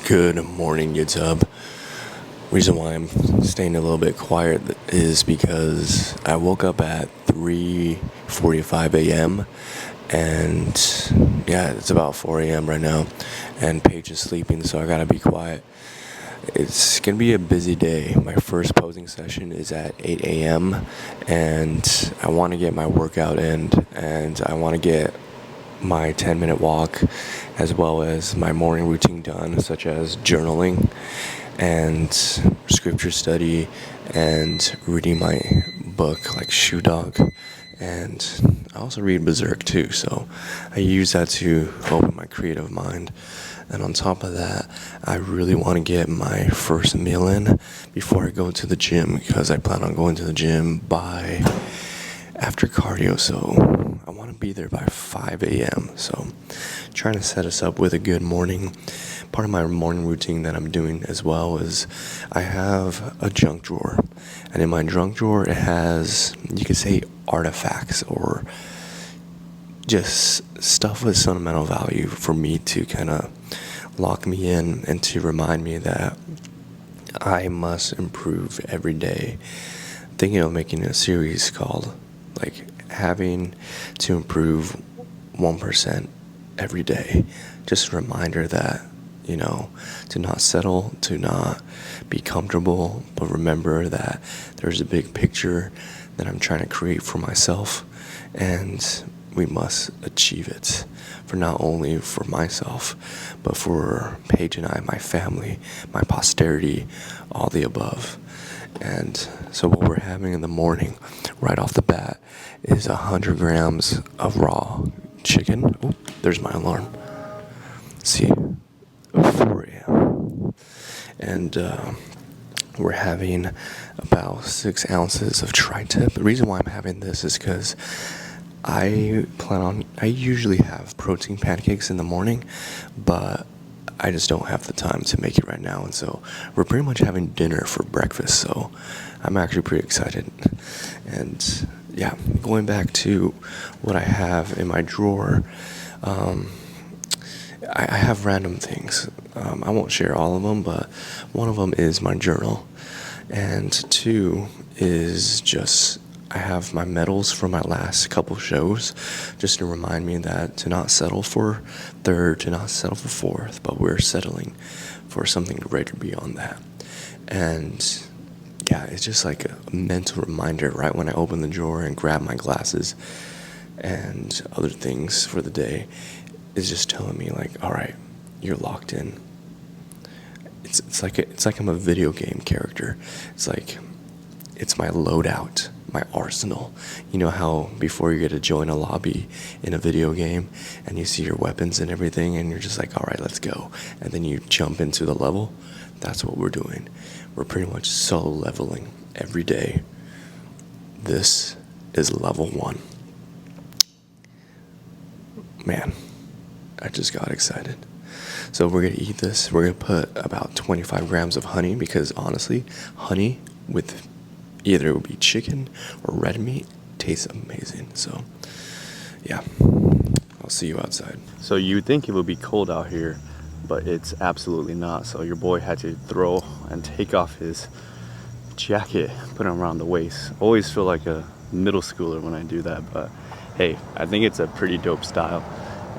Good morning, YouTube. Reason why I'm staying a little bit quiet is because I woke up at 3:45 a.m. and yeah, it's about 4 a.m. right now, and Paige is sleeping, so I gotta be quiet. It's gonna be a busy day. My first posing session is at 8 a.m. and I want to get my workout in, and I want to get my 10-minute walk as well as my morning routine done, such as journaling and scripture study and reading my book like Shoe Dog. And I also read Berserk too, so I use that to open my creative mind. And on top of that, I really want to get my first meal in before I go to the gym, because I plan on going to the gym by after cardio, so I want to be there by 5 a.m. So trying to set us up with a good morning. Part of my morning routine that I'm doing as well is I have a junk drawer, and in my junk drawer it has, you could say, artifacts or just stuff with sentimental value for me to kind of lock me in and to remind me that I must improve every day. Thinking of making a series called like having to improve 1% every day. Just a reminder that, to not settle, to not be comfortable, but remember that there's a big picture that I'm trying to create for myself, and we must achieve it for not only for myself, but for Paige and I, my family, my posterity, all the above. And so what we're having in the morning, right off the bat, is 100 grams of raw chicken. Oh, there's my alarm. See, 4 a.m. And we're having about 6 ounces of tri-tip. The reason why I'm having this is because I usually have protein pancakes in the morning, but I just don't have the time to make it right now, and so we're pretty much having dinner for breakfast, so I'm actually pretty excited. And yeah, going back to what I have in my drawer, I have random things. I won't share all of them, but one of them is my journal, and 2 is just I have my medals from my last couple shows, just to remind me that to not settle for third, to not settle for fourth, but we're settling for something greater beyond that. And yeah, it's just like a mental reminder right when I open the drawer and grab my glasses and other things for the day. It's just telling me like, all right, you're locked in. It's like I'm a video game character. It's my loadout, my arsenal. You know how before you get to join a lobby in a video game and you see your weapons and everything and you're just like, all right, let's go. And then you jump into the level. That's what we're doing. We're pretty much solo leveling every day. This is level 1. Man, I just got excited. So we're gonna eat this. We're gonna put about 25 grams of honey, because honestly, honey with either it would be chicken or red meat tastes amazing. So yeah, I'll see you outside. So you think it would be cold out here, but it's absolutely not. So your boy had to throw and take off his jacket, put it around the waist. Always feel like a middle schooler when I do that, but hey, I think it's a pretty dope style.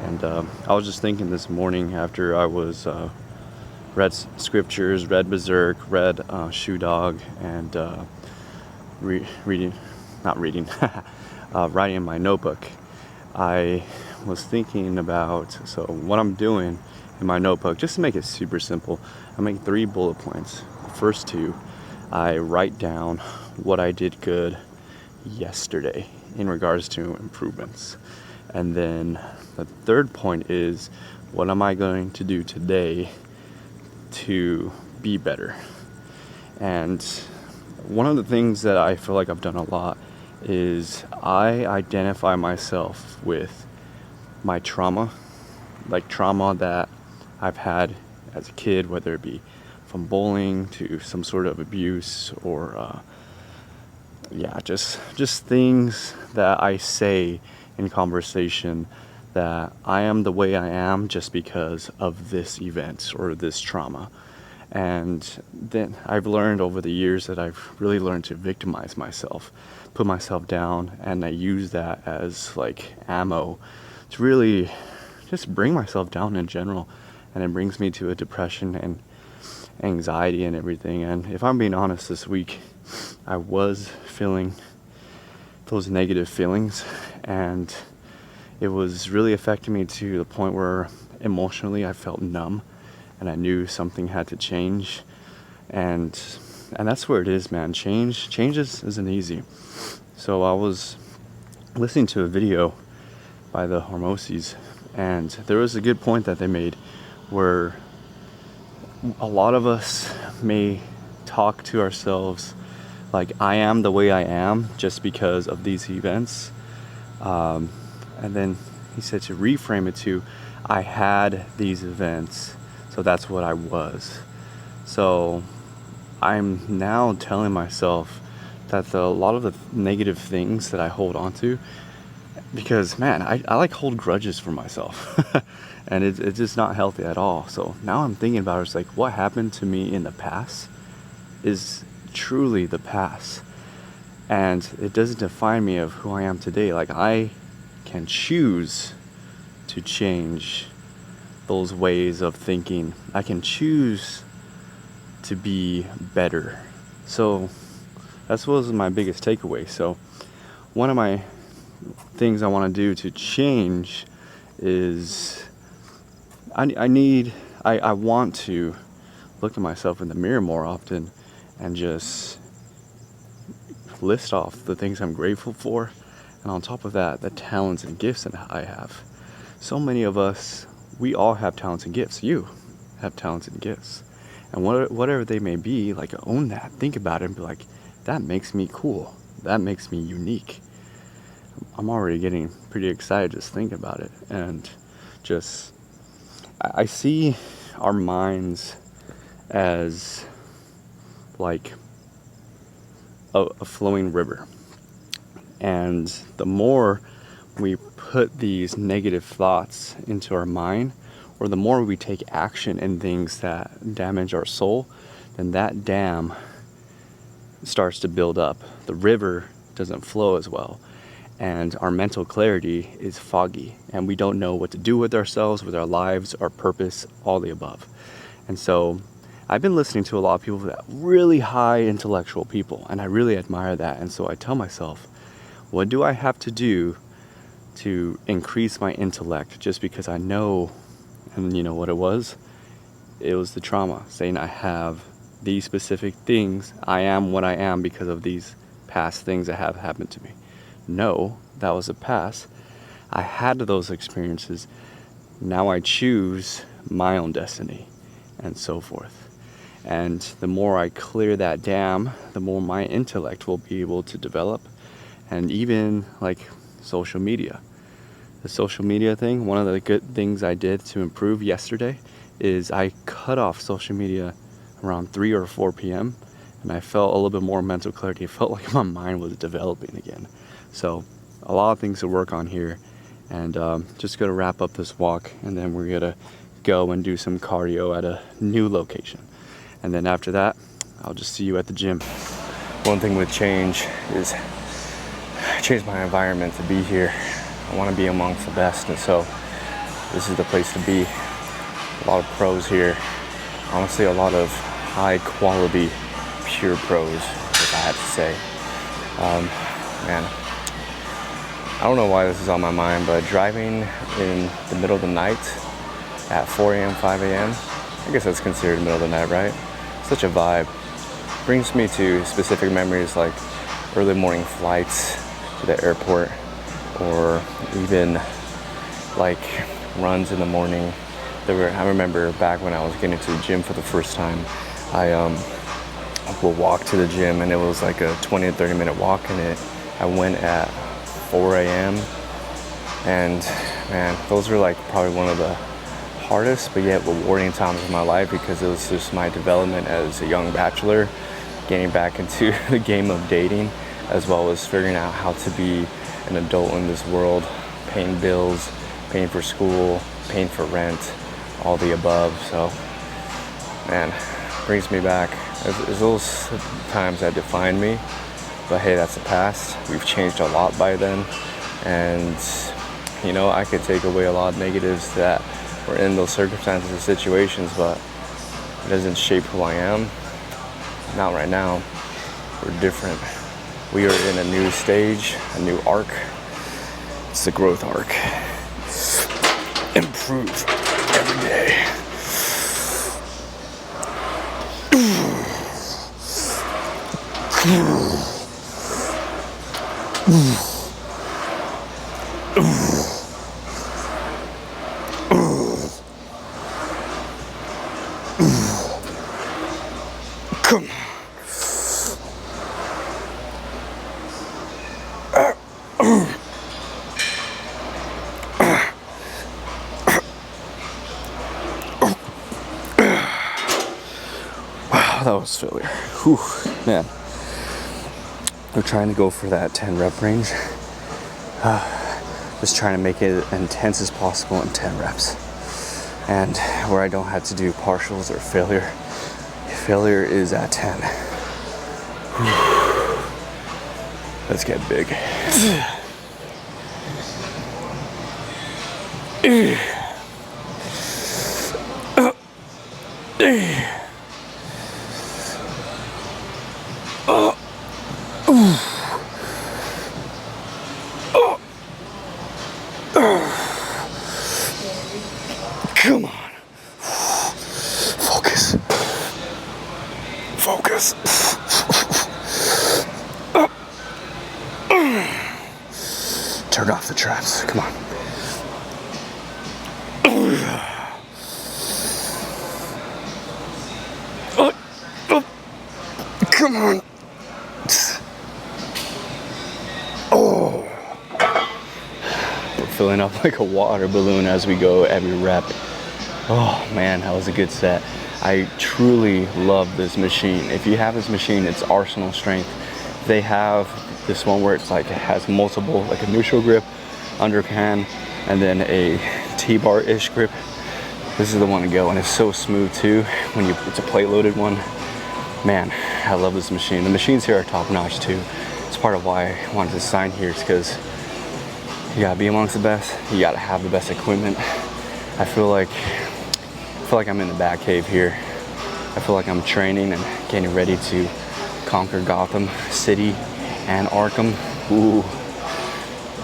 And I was just thinking this morning after I was read scriptures, read Berserk, read Shoe Dog, and writing in my notebook. I was thinking about, so what I'm doing in my notebook, just to make it super simple, I make 3 bullet points. The first 2, I write down what I did good yesterday in regards to improvements. And then the third point is, what am I going to do today to be better? And one of the things that I feel like I've done a lot is I identify myself with my trauma, like trauma that I've had as a kid, whether it be from bullying to some sort of abuse or just things that I say in conversation that I am the way I am just because of this event or this trauma. And then I've learned over the years that I've really learned to victimize myself, put myself down, and I use that as like ammo to really just bring myself down in general. And it brings me to a depression and anxiety and everything. And if I'm being honest, this week I was feeling those negative feelings, and it was really affecting me to the point where emotionally I felt numb, and I knew something had to change. And that's where it is, man. Change isn't easy. So I was listening to a video by the Hormozis, and there was a good point that they made where a lot of us may talk to ourselves like, I am the way I am just because of these events. And then he said to reframe it to, I had these events, so that's what I was. So I'm now telling myself that a lot of the negative things that I hold on to, because man, I like hold grudges for myself and it's just not healthy at all. So now I'm thinking about it, it's like, what happened to me in the past is truly the past, and it doesn't define me of who I am today. Like, I can choose to change those ways of thinking. I can choose to be better. So that's what was my biggest takeaway. So one of my things I want to do to change is I want to look at myself in the mirror more often and just list off the things I'm grateful for, and on top of that, the talents and gifts that I have. So many of us, we all have talents and gifts. You have talents and gifts, and whatever they may be, like, own that. Think about it and be like, that makes me cool. That makes me unique. I'm already getting pretty excited just thinking about it. And just, I see our minds as like a flowing river. And the more we put these negative thoughts into our mind, or the more we take action in things that damage our soul, then that dam starts to build up. The river doesn't flow as well, and our mental clarity is foggy, and we don't know what to do with ourselves, with our lives, our purpose, all the above. And so I've been listening to a lot of people that really high intellectual people, and I really admire that. And so I tell myself, what do I have to do to increase my intellect? Just because I know, and you know what it was? It was the trauma, saying I have these specific things. I am what I am because of these past things that have happened to me. No, that was a past. I had those experiences. Now I choose my own destiny, and so forth. And the more I clear that dam, the more my intellect will be able to develop. And even like social media. The social media thing, one of the good things I did to improve yesterday is I cut off social media around 3 or 4 p.m. and I felt a little bit more mental clarity. It felt like my mind was developing again. So a lot of things to work on here, and just gonna wrap up this walk, and then we're gonna go and do some cardio at a new location. And then after that, I'll just see you at the gym. One thing with change is I changed my environment to be here. I want to be amongst the best, and so this is the place to be. A lot of pros here. Honestly, a lot of high quality, pure pros, if I had to say. Man, I don't know why this is on my mind, but driving in the middle of the night at 4 a.m., 5 a.m., I guess that's considered middle of the night, right? Such a vibe. Brings me to specific memories like early morning flights to the airport, or even like runs in the morning. I remember back when I was getting to the gym for the first time, I would walk to the gym, and it was like a 20 to 30 minute walk, and I went at 4 a.m. and man, those were like probably one of the hardest but yet rewarding times of my life, because it was just my development as a young bachelor, getting back into the game of dating, as well as figuring out how to be an adult in this world, paying bills, paying for school, paying for rent, all the above. So, man, brings me back. There's those times that define me, but hey, that's the past. We've changed a lot by then, and you know, I could take away a lot of negatives that were in those circumstances and situations, but it doesn't shape who I am. Not right now. We're different. We are in a new stage, a new arc. It's the growth arc. Improve every day. Come on. Wow, that was failure. Whew, man. We're trying to go for that 10 rep range. Just trying to make it as intense as possible in 10 reps. And where I don't have to do partials or failure. Failure is at 10. Whew. Let's get big. Come on. Focus. Focus. Turn off the traps. Come on. Come on. Oh. We're filling up like a water balloon as we go every rep. Oh man, that was a good set. I truly love this machine. If you have this machine, it's Arsenal strength. They have this one where it's like it has multiple, like a neutral grip, underhand, and then a T-bar-ish grip. This is the one to go, and it's so smooth too. It's a plate-loaded one. Man, I love this machine. The machines here are top-notch too. It's part of why I wanted to sign here. It's because you gotta be amongst the best. You gotta have the best equipment. I feel like I'm in the bat cave here. I feel like I'm training and getting ready to conquer Gotham City and Arkham. Ooh,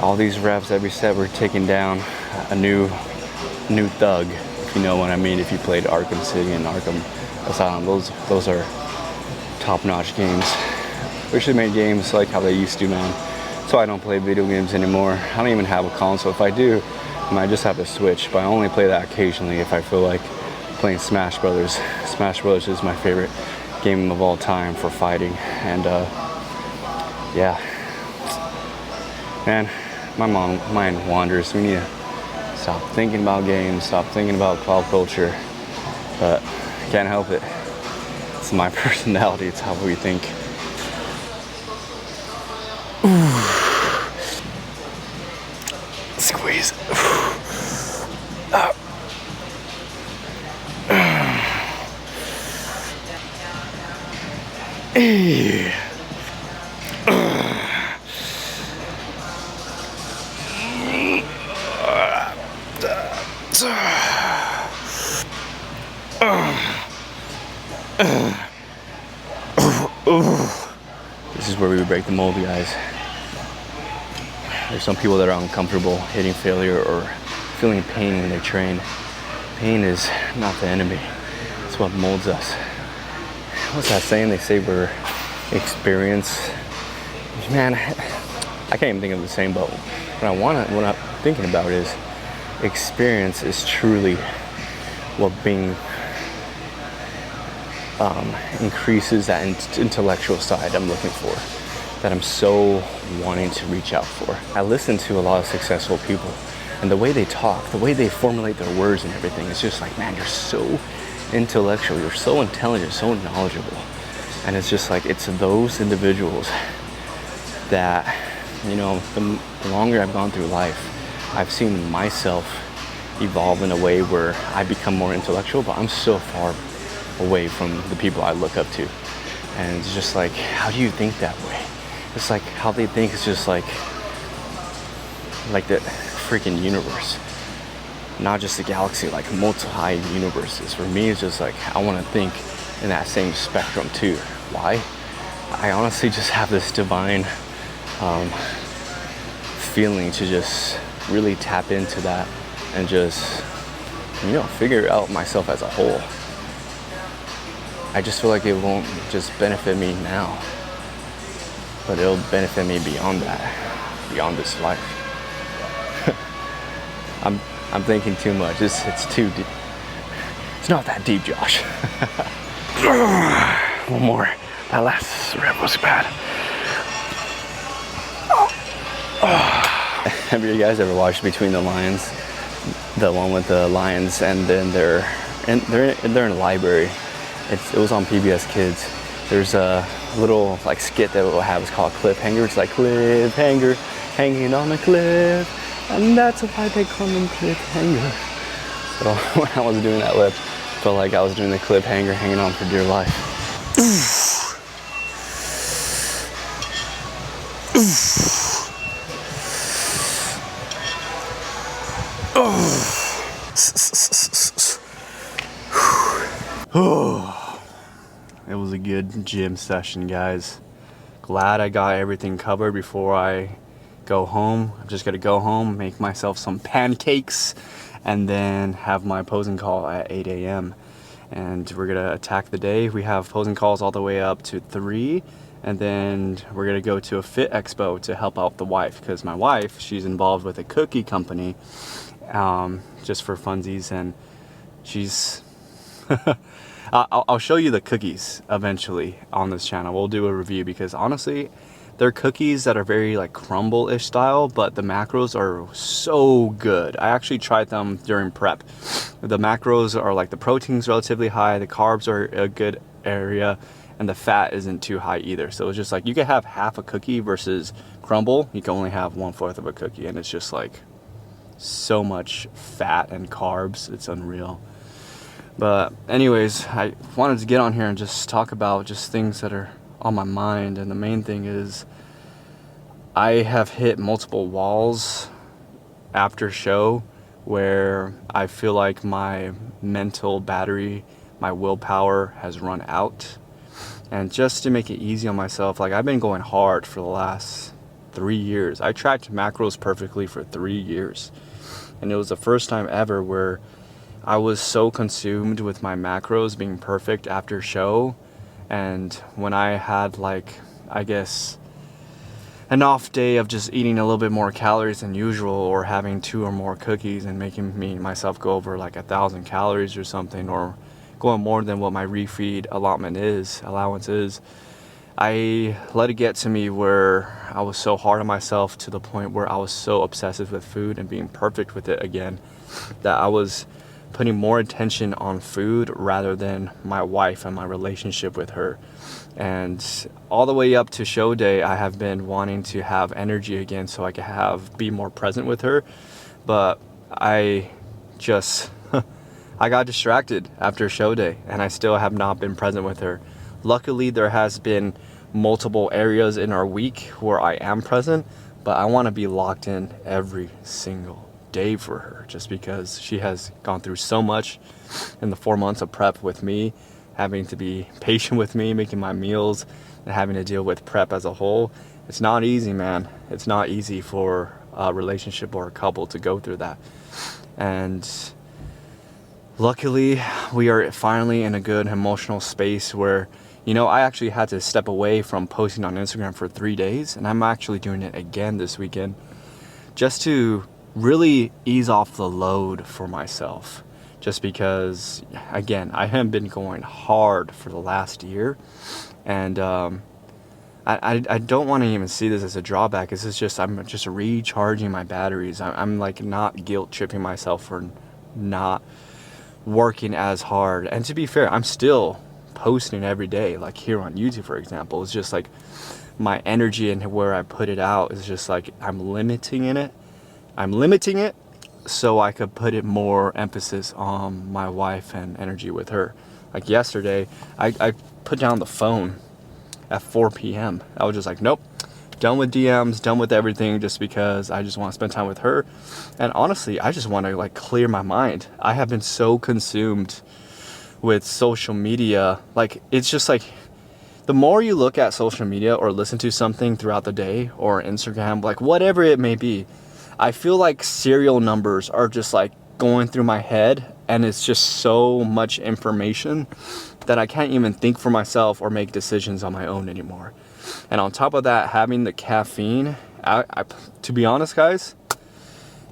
all these reps, every set we're taking down a new thug, if you know what I mean. If you played Arkham City and Arkham Asylum, those are top-notch games. We should make games like how they used to, man. So I don't play video games anymore. I don't even have a console. If I do, I might just have a Switch, but I only play that occasionally if I feel like playing Smash Brothers. Smash Brothers is my favorite game of all time for fighting, and yeah, man, my mind wanders. We need to stop thinking about games, stop thinking about pop culture, but I can't help it. It's my personality. It's how we think. Squeeze. Up. This is where we would break the mold, guys. There's some people that are uncomfortable hitting failure or feeling pain when they train. Pain is not the enemy. It's what molds us. What's that saying? They say we're experience. Man, I can't even think of the same, but what I'm thinking about is experience is truly what being increases that intellectual side I'm looking for, that I'm so wanting to reach out for. I listen to a lot of successful people, and the way they talk, the way they formulate their words and everything, it's just like, man, you're so intellectual, you're so intelligent, so knowledgeable. And it's just like, it's those individuals that, you know, the longer I've gone through life, I've seen myself evolve in a way where I become more intellectual, but I'm so far away from the people I look up to. And it's just like, how do you think that way? It's like how they think is just like the freaking universe, not just the galaxy, like multi-universes. For me, it's just like I want to think in that same spectrum too. Why? I honestly just have this divine feeling to just really tap into that and just, figure out myself as a whole. I just feel like it won't just benefit me now, but it'll benefit me beyond that, beyond this life. I'm thinking too much. It's too deep. It's not that deep, Josh. One more. That last rep was bad. Have you guys ever watched Between the Lions? The one with the lions, and then they're in a library. It was on PBS Kids. There's a little like skit that we'll have. It's called Cliffhanger. It's like cliffhanger, hanging on a cliff, and that's why they call them cliffhanger. So when I was doing that lip, I felt like I was doing the cliffhanger, hanging on for dear life. It was a good gym session, guys. Glad I got everything covered before I go home. I'm just gonna go home, make myself some pancakes, and then have my posing call at 8 a.m. And we're gonna attack the day. We have posing calls all the way up to 3, and then we're gonna go to a fit expo to help out the wife, because my wife, she's involved with a cookie company, just for funsies, and she's I'll show you the cookies eventually on this channel. We'll do a review, because honestly, they're cookies that are very like crumble-ish style, but the macros are so good. I actually tried them during prep. The macros are like, the protein's relatively high, the carbs are a good area, and the fat isn't too high either. So it's just like, you could have half a cookie versus crumble, you can only have 1/4 of a cookie, and it's just like so much fat and carbs, it's unreal. But anyways, I wanted to get on here and just talk about just things that are on my mind, and the main thing is I have hit multiple walls after show where I feel like my mental battery, my willpower has run out. And just to make it easy on myself, like I've been going hard for the last 3 years. I tracked macros perfectly for 3 years. And it was the first time ever where I was so consumed with my macros being perfect after show, and when I had like, I guess, an off day of just eating a little bit more calories than usual, or having 2 or more cookies and making myself go over like 1,000 calories or something, or going more than what my refeed allowance is, I let it get to me where I was so hard on myself, to the point where I was so obsessive with food and being perfect with it again, that I was putting more attention on food rather than my wife and my relationship with her. And all the way up to show day, I have been wanting to have energy again so I can be more present with her. But I just, I got distracted after show day, and I still have not been present with her. Luckily, there has been multiple areas in our week where I am present, but I want to be locked in every single day for her, just because she has gone through so much in the 4 months of prep with me, having to be patient with me, making my meals, and having to deal with prep as a whole. It's not easy, man. It's not easy for a relationship or a couple to go through that. And luckily, we are finally in a good emotional space where, I actually had to step away from posting on Instagram for 3 days, and I'm actually doing it again this weekend, just to really ease off the load for myself. Just because, again, I have been going hard for the last year, and I don't want to even see this as a drawback. It's just, I'm just recharging my batteries. I'm like not guilt tripping myself for not working as hard. And to be fair, I'm still posting every day, like here on YouTube, for example. It's just like my energy and where I put it out is just like I'm limiting in it I'm limiting it so I could put it more emphasis on my wife and energy with her. Like yesterday, I put down the phone at 4 p.m. I was just like, nope, done with DMs, done with everything, just because I just want to spend time with her. And honestly, I just want to like clear my mind. I have been so consumed with social media. Like, it's just like, the more you look at social media or listen to something throughout the day, or Instagram, like whatever it may be, I feel like serial numbers are just like going through my head, and it's just so much information that I can't even think for myself or make decisions on my own anymore. And on top of that, having the caffeine, to be honest, guys,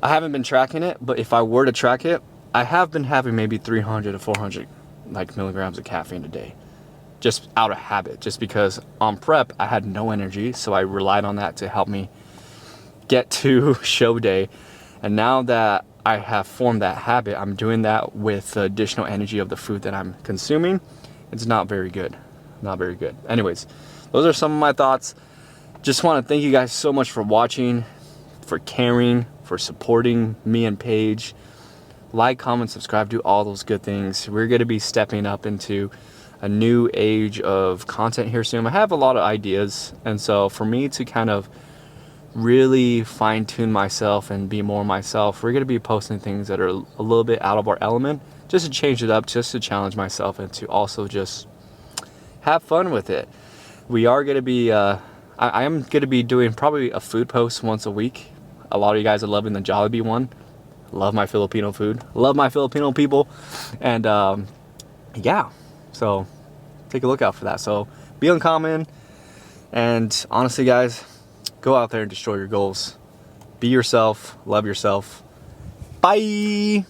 I haven't been tracking it, but if I were to track it, I have been having maybe 300 to 400 like milligrams of caffeine a day, just out of habit, just because on prep I had no energy, so I relied on that to help me get to show day. And now that I have formed that habit, I'm doing that with the additional energy of the food that I'm consuming. It's not very good. Not very good. Anyways, those are some of my thoughts. Just want to thank you guys so much for watching, for caring, for supporting me and Paige. Like, comment, subscribe, do all those good things. We're going to be stepping up into a new age of content here soon. I have a lot of ideas, and so for me to kind of really fine-tune myself and be more myself, we're going to be posting things that are a little bit out of our element, just to change it up, just to challenge myself, and to also just have fun with it. We are going to be I am going to be doing probably a food post once a week. A lot of you guys are loving the Jollibee one. Love my Filipino food, love my Filipino people, and yeah, so take a look out for that. So be uncommon, and honestly guys, go out there and destroy your goals. Be yourself, love yourself. Bye.